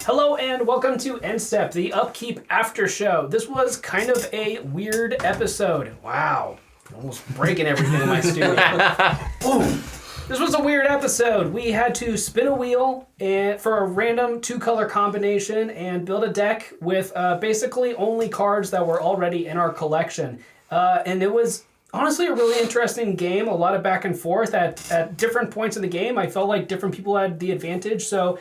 Hello and welcome to Endstep, the Upkeep Aftershow. This was kind of a weird episode. Wow, almost breaking everything in my studio. Boom. This was a weird episode. We had to spin a wheel for a random 2-color combination and build a deck with basically only cards that were already in our collection. And it was honestly a really interesting game, a lot of back and forth. At different points in the game, I felt like different people had the advantage. So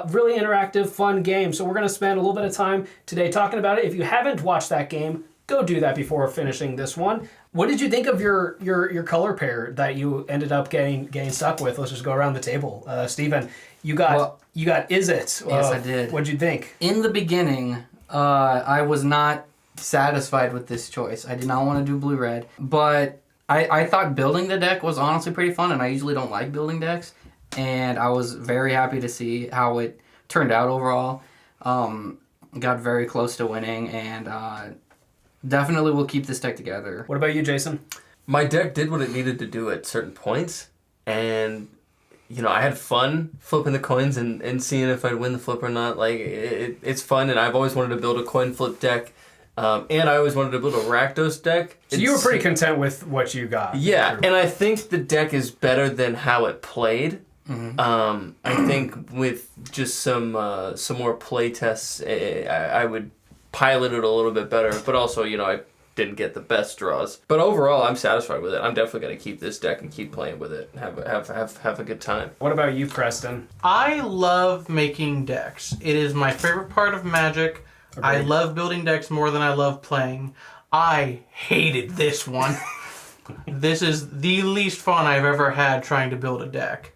really interactive, fun game. So we're going to spend a little bit of time today talking about it. If you haven't watched that game, go do that before finishing this one. What did you think of your color pair that you ended up getting stuck with? Let's just go around the table. Steven, you got Is It? Yes, I did. What'd you think? In the beginning, I was not satisfied with this choice. I did not want to do blue-red, but I thought building the deck was honestly pretty fun, and I usually don't like building decks, and I was very happy to see how it turned out overall. Got very close to winning, and definitely will keep this deck together. What about you, Jason? My deck did what it needed to do at certain points, and I had fun flipping the coins and seeing if I'd win the flip or not. Like it's fun, and I've always wanted to build a coin flip deck, and I always wanted to build a Rakdos deck. So you were pretty content with what you got. Yeah, and I think the deck is better than how it played. Mm-hmm. I think with just some more play tests, I would pilot it a little bit better, but also, I didn't get the best draws. But overall, I'm satisfied with it. I'm definitely going to keep this deck and keep playing with it and have a good time. What about you, Preston? I love making decks. It is my favorite part of Magic. Agreed. I love building decks more than I love playing. I hated this one. This is the least fun I've ever had trying to build a deck.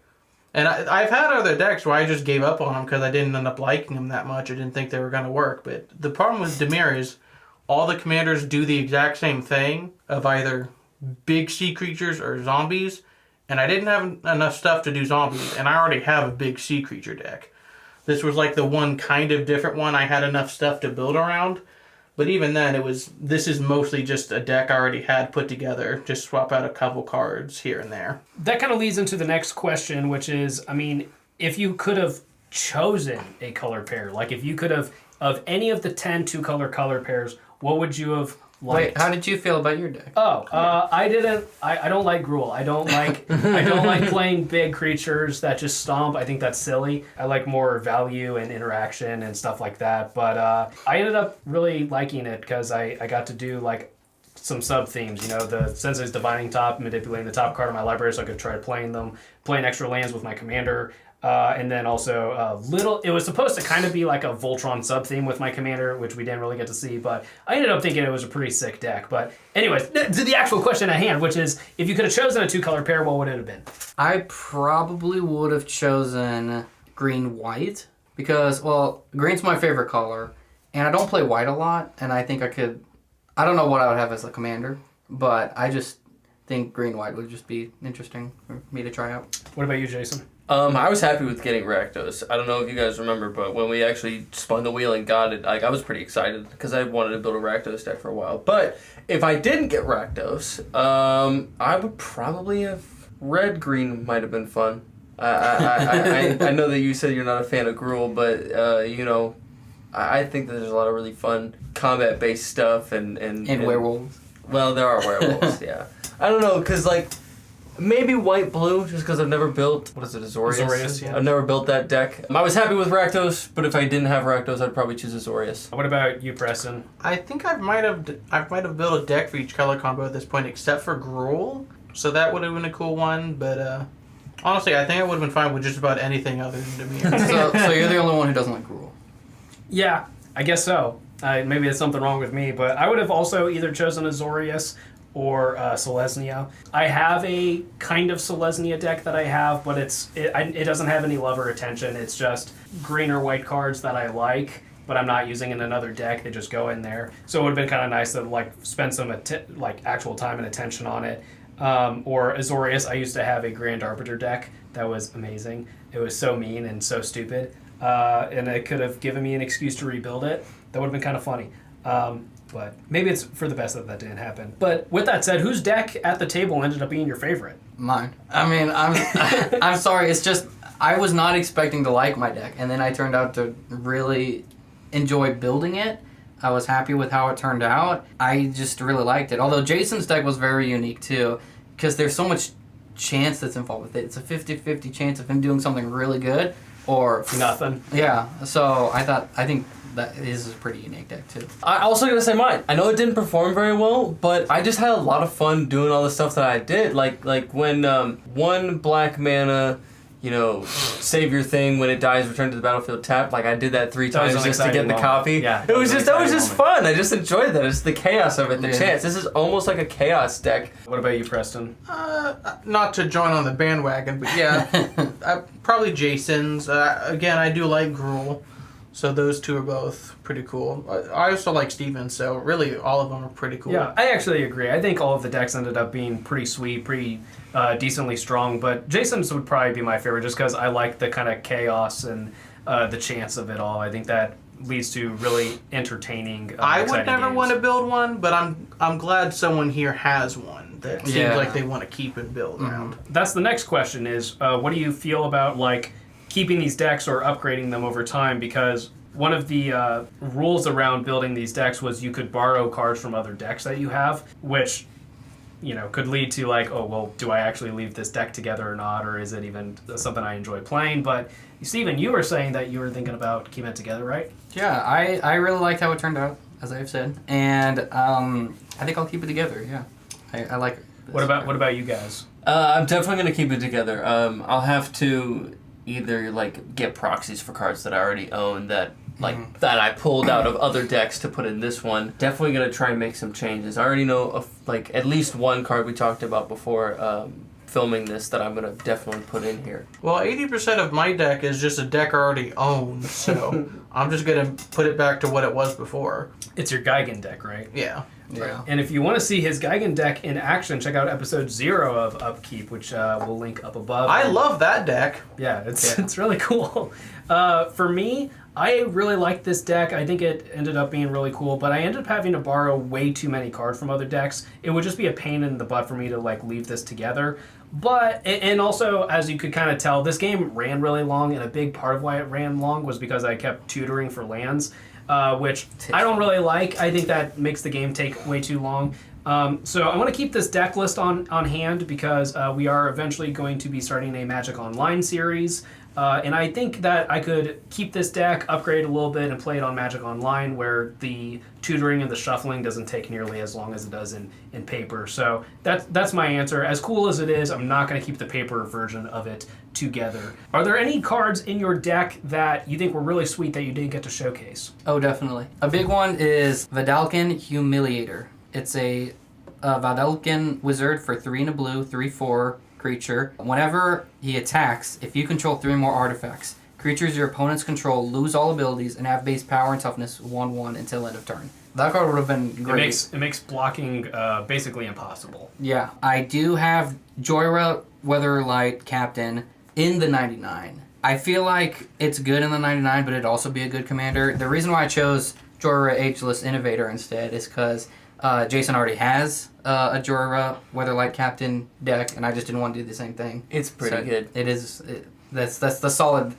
And I've had other decks where I just gave up on them because I didn't end up liking them that much. I didn't think they were going to work. But the problem with Dimir is all the commanders do the exact same thing of either big sea creatures or zombies. And I didn't have enough stuff to do zombies. And I already have a big sea creature deck. This was like the one kind of different one I had enough stuff to build around. But even then, this is mostly just a deck I already had put together. Just swap out a couple cards here and there. That kind of leads into the next question, which is, if you could have chosen a color pair, like if you could have, of any of the 10 2-color color pairs, what would you have liked? Wait, how did you feel about your deck? I didn't. I don't like Gruul. I don't like playing big creatures that just stomp. I think that's silly. I like more value and interaction and stuff like that. But I ended up really liking it because I got to do like some sub themes. The Sensei's Divining Top, manipulating the top card of my library so I could try playing them, playing extra lands with my commander. And then also it was supposed to kind of be like a Voltron sub-theme with my commander, which we didn't really get to see, but I ended up thinking it was a pretty sick deck. But anyways, to the actual question at hand, which is, if you could have chosen a 2-color pair, what would it have been? I probably would have chosen green-white because, green's my favorite color, and I don't play white a lot, and I think I don't know what I would have as a commander, but I just think green-white would just be interesting for me to try out. What about you, Jason? I was happy with getting Rakdos. I don't know if you guys remember, but when we actually spun the wheel and got it, I was pretty excited because I wanted to build a Rakdos deck for a while. But if I didn't get Rakdos, I would probably have red-green might have been fun. I know that you said you're not a fan of Gruul, but I think that there's a lot of really fun combat-based stuff and werewolves. Well, there are werewolves, yeah. I don't know, because maybe white-blue, just because I've never built, Azorius? Azorius, yeah. I've never built that deck. I was happy with Rakdos, but if I didn't have Rakdos, I'd probably choose Azorius. What about you, Preston? I think I might have built a deck for each color combo at this point, except for Gruul. So that would have been a cool one, but honestly, I think I would have been fine with just about anything other than Dimir. So you're the only one who doesn't like Gruul. Yeah, I guess so. Maybe there's something wrong with me, but I would have also either chosen Azorius or Selesnya. I have a kind of Selesnya deck that I have, but it doesn't have any love or attention. It's just green or white cards that I like, but I'm not using in another deck. They just go in there. So it would have been kind of nice to spend some actual time and attention on it. Or Azorius, I used to have a Grand Arbiter deck that was amazing. It was so mean and so stupid. And it could have given me an excuse to rebuild it. That would have been kind of funny. But maybe it's for the best that didn't happen. But with that said, whose deck at the table ended up being your favorite? Mine. I'm sorry. It's just I was not expecting to like my deck, and then I turned out to really enjoy building it. I was happy with how it turned out. I just really liked it. Although Jason's deck was very unique too, because there's so much chance that's involved with it. It's a 50-50 chance of him doing something really good or Nothing. Yeah. So I think that is a pretty unique deck too. I also gotta say mine. I know it didn't perform very well, but I just had a lot of fun doing all the stuff that I did. Like when 1 black mana, save your thing when it dies, return to the battlefield tap. Like I did that 3 That was times an just to get the exciting copy. moment. Yeah, It was that was just an exciting fun. I just enjoyed that. It's the chaos of it, the Yeah. chance. This is almost like a chaos deck. What about you, Preston? Not to join on the bandwagon, but yeah, probably Jason's. Again, I do like Gruul, so those two are both pretty cool. I also like Steven, so really all of them are pretty cool. Yeah, I actually agree. I think all of the decks ended up being pretty sweet, pretty decently strong, but Jason's would probably be my favorite just because I like the kind of chaos and the chance of it all. I think that leads to really entertaining. I would exciting never games. want to build one, but I'm glad someone here has one that seems Yeah. like they want to keep and build around. That's the next question: is what do you feel about keeping these decks or upgrading them over time? Because one of the rules around building these decks was you could borrow cards from other decks that you have, which could lead to do I actually leave this deck together or not, or is it even something I enjoy playing? But Steven, you were saying that you were thinking about keeping it together, right? Yeah, I really liked how it turned out, as I've said, and I think I'll keep it together. Yeah, I like it. What about you guys? I'm definitely gonna keep it together. I'll have to either get proxies for cards that I already own that that I pulled out of other decks to put in this one. Definitely gonna try and make some changes. I already know of at least one card we talked about before filming this that I'm gonna definitely put in here. Well, 80% of my deck is just a deck I already own, so I'm just gonna put it back to what it was before. It's your Gigan deck, right? Yeah. Yeah. And if you want to see his Gigan deck in action, check out episode 0 of Upkeep, which we'll link up above. I love that deck. Yeah, it's really cool. For me, I really liked this deck. I think it ended up being really cool, but I ended up having to borrow way too many cards from other decks. It would just be a pain in the butt for me to leave this together. But, and also, as you could kind of tell, this game ran really long, and a big part of why it ran long was because I kept tutoring for lands, which I don't really like. I think that makes the game take way too long. So I want to keep this deck list on hand because we are eventually going to be starting a Magic Online series. And I think that I could keep this deck, upgrade a little bit, and play it on Magic Online, where the tutoring and the shuffling doesn't take nearly as long as it does in paper. So that's my answer. As cool as it is, I'm not going to keep the paper version of it together. Are there any cards in your deck that you think were really sweet that you didn't get to showcase? Oh, definitely. A big one is Vidalcan Humiliator. It's a Vidalcan wizard for 3 and a blue, 3/4 creature. Whenever he attacks, if you control 3 more artifacts, creatures your opponents control lose all abilities and have base power and toughness 1/1 until end of turn. That card would have been great. It makes blocking basically impossible. Yeah, I do have Joyra Weatherlight Captain in the 99. I feel like it's good in the 99, but it'd also be a good commander. The reason why I chose Joyra Ageless Innovator instead is because Jason already has a Joyra Weatherlight Captain deck, and I just didn't want to do the same thing. It's pretty good. It is. That's the solitaire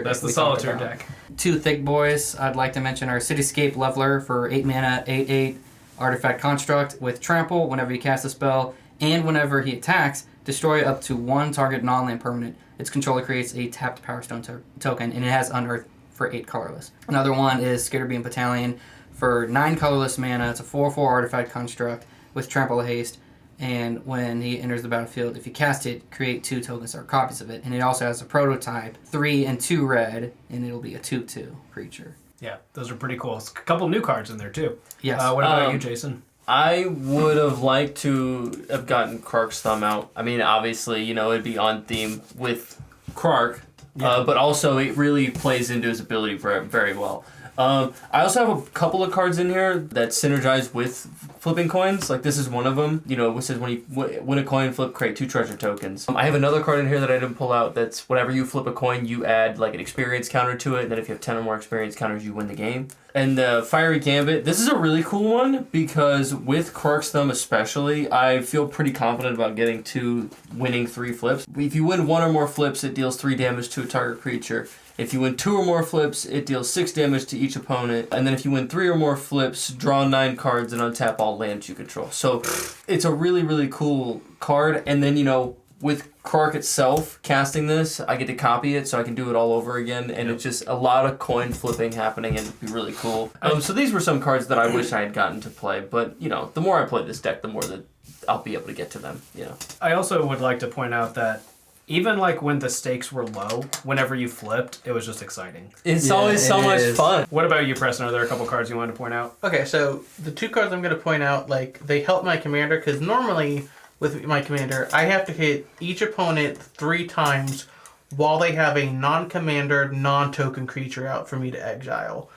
deck. That's the we talked solitaire about. deck. 2 thick boys I'd like to mention are Cityscape Leveler for 8 mana, 8/8 artifact construct with trample whenever you cast a spell, and whenever he attacks, destroy up to 1 target non-land permanent. Its controller creates a tapped Power Stone token, and it has Unearth for 8 colorless. Another one is Skitterbeam Battalion for 9 colorless mana. It's a 4/4 artifact construct with trample haste, and when he enters the battlefield, if you cast it, create 2 tokens or copies of it. And it also has a prototype, 3 and 2 red, and it'll be a 2/2 creature. Yeah, those are pretty cool. It's a couple new cards in there too. Yes. What about you, Jason? I would have liked to have gotten Krark's Thumb out. I mean, obviously, it'd be on theme with Krark, but also it really plays into his ability very well. I also have a couple of cards in here that synergize with flipping coins. Like this is one of them. You know, which says when you win a coin flip, create 2 treasure tokens. I have another card in here that I didn't pull out. That's whenever you flip a coin, you add like an experience counter to it. And then if you have 10 or more experience counters, you win the game. And the Fiery Gambit, this is a really cool one because with Quark's Thumb especially, I feel pretty confident about getting to winning 3 flips. If you win 1 or more flips, it deals 3 damage to a target creature. If you win 2 or more flips, it deals 6 damage to each opponent. And then if you win 3 or more flips, draw 9 cards and untap all lands you control. So it's a really, really cool card. And then, you know, with Quark itself casting this, I get to copy it so I can do it all over again. And it's just a lot of coin flipping happening and it'd be really cool. So these were some cards that I wish I had gotten to play. But, you know, the more I play this deck, the more that I'll be able to get to them, you know. I also would like to point out that even like when the stakes were low, whenever you flipped, it was just exciting. It's always so much fun. What about you, Preston? Are there a couple cards you wanted to point out? Okay, so the 2 cards I'm going to point out, like, they help my commander, because normally with my commander, I have to hit each opponent 3 times while they have a non-commander, non-token creature out for me to exile.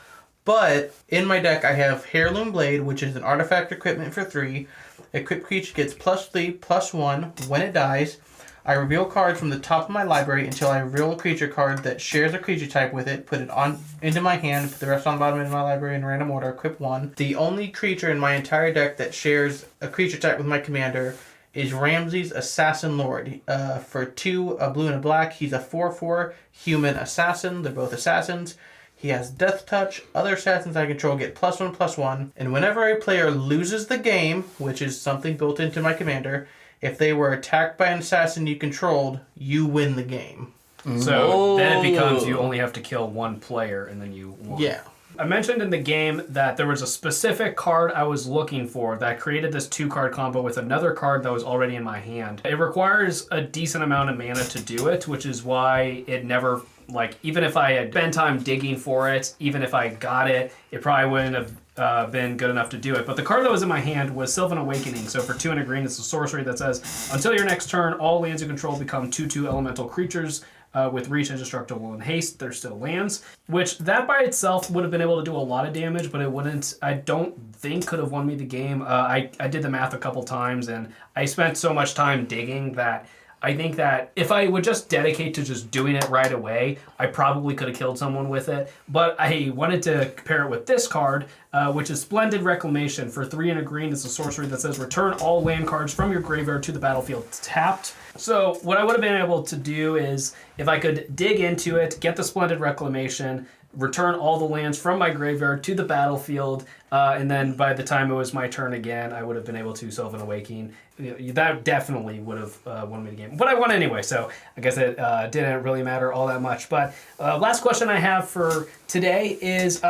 But in my deck, I have Heirloom Blade, which is an artifact equipment for 3. Equipped creature gets +3/+1 when it dies. I reveal cards from the top of my library until I reveal a creature card that shares a creature type with it, put it on into my hand, put the rest on the bottom of my library in random order, equip 1. The only creature in my entire deck that shares a creature type with my commander is Ramses Assassin Lord. For 2, a blue and a black, he's a 4/4 human assassin. They're both assassins. He has Death Touch. Other assassins I control get +1/+1. And whenever a player loses the game, which is something built into my commander, if they were attacked by an assassin you controlled, you win the game. So then it becomes you only have to kill 1 player and then you won. Yeah. I mentioned in the game that there was a specific card I was looking for that created this 2-card combo with another card that was already in my hand. It requires a decent amount of mana to do it, which is why it never, like, even if I had spent time digging for it, even if I got it, it probably wouldn't have been good enough to do it. But the card that was in my hand was Sylvan Awakening. So for 2 and a green, it's a sorcery that says, until your next turn, all lands you control become 2/2 elemental creatures. With reach, indestructible, and haste, they're still lands. Which, that by itself would have been able to do a lot of damage, but it wouldn't, I don't think, could have won me the game. I did the math a couple times, and I spent so much time digging that I think that if I would just dedicate to just doing it right away, I probably could have killed someone with it. But I wanted to compare it with this card, which is Splendid Reclamation. For 3 and a green, it's a sorcery that says return all land cards from your graveyard to the battlefield tapped. So what I would have been able to do is, if I could dig into it, get the Splendid Reclamation, return all the lands from my graveyard to the battlefield, and then by the time it was my turn again, I would have been able to Sylvan Awakening. That definitely would have won me the game. But I won anyway, so I guess it didn't really matter all that much. But last question I have for today is,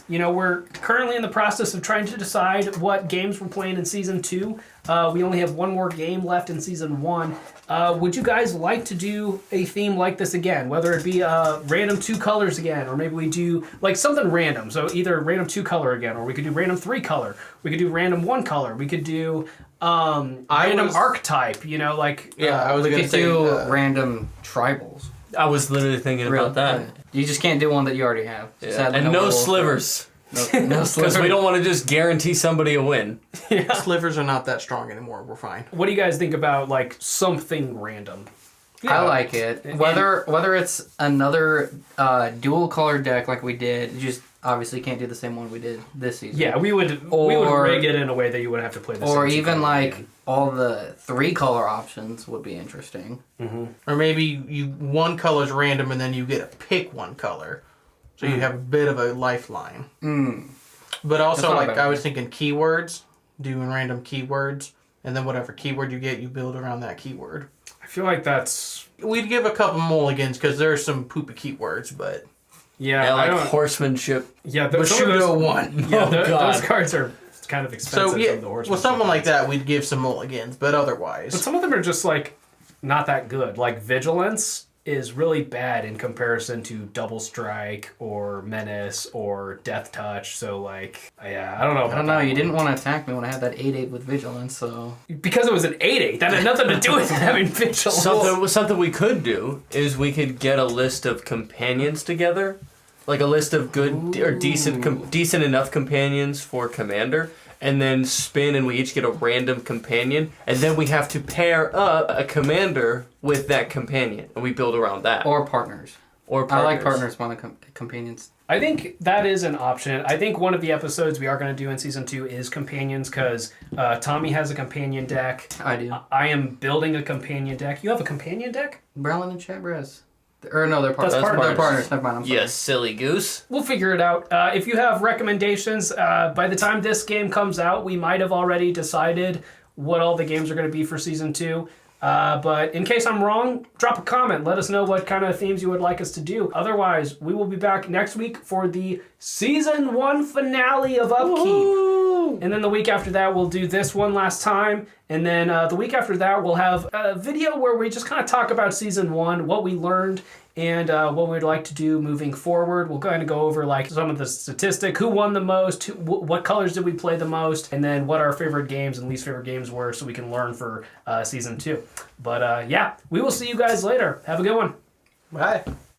we're currently in the process of trying to decide what games we're playing in Season 2. We only have 1 more game left in Season 1. Would you guys like to do a theme like this again? Whether it be random 2 colors again, or maybe we do like something random. So either random 2 color again, or we could do random 3 color. We could do random 1 color. We could do random archetype. I was we going to could say do random tribals. I was literally thinking about that. You just can't do one that you already have. Yeah. Sadly, And no werewolf slivers. No Because slivers. we don't want to just guarantee somebody a win. Slivers are not that strong anymore. We're fine. What do you guys think about like something random? I like it. Whether it's another dual color deck like we did, you just obviously can't do the same one we did this season. Yeah, we would rig it in a way that you would have to play the same. Or even color like game. all the 3 color options would be interesting. Mm-hmm. Or maybe you 1 color's random and then you get to pick 1 color. So you have a bit of a lifeline. But also, like, I was thinking keywords, doing random keywords, and then whatever keyword you get, you build around that keyword. I feel like that's... We'd give a couple mulligans, because there's some poopy keywords, but... Yeah, like horsemanship. Yeah, Bushido 1. Yeah, Oh, God. those cards are kind of expensive. So, yeah, the horsemanship with something like cards. that, we'd give some mulligans, but otherwise... But some of them are just, like, not that good. Like, Vigilance is really bad in comparison to Double Strike or Menace or Death Touch. So, like, yeah, I don't know. I don't know. You didn't want to attack me when I had that 8/8 with vigilance, so Because it was an 8/8. That had nothing to do with having Vigilance. Something we could do is we could get a list of companions together like a list of good or decent enough companions for Commander, and then spin, and we each get a random companion, and then we have to pair up a Commander with that companion, and we build around that. Or partners. I like partners more than companions. I think that is an option. I think one of the episodes we are going to do in Season 2 is companions, because Tommy has a companion deck. I do. I am building a companion deck. You have a companion deck? Browlin and Chatbrez. Or no, they're partners. That's partners. They're partners. Never mind. I'm sorry. Yes, silly goose. We'll figure it out. If you have recommendations, by the time this game comes out, we might have already decided what all the games are going to be for Season 2. But in case I'm wrong, drop a comment. Let us know what kind of themes you would like us to do. Otherwise, we will be back next week for the Season 1 finale of Upkeep. Woo! And then the week after that, we'll do this one last time. And then the week after that, we'll have a video where we just kind of talk about Season 1, what we learned, and what we'd like to do moving forward. We'll kind of go over like some of the statistic, who won the most, what colors did we play the most, and then what our favorite games and least favorite games were, so we can learn for Season 2. But yeah, we will see you guys later. Have a good one. Bye.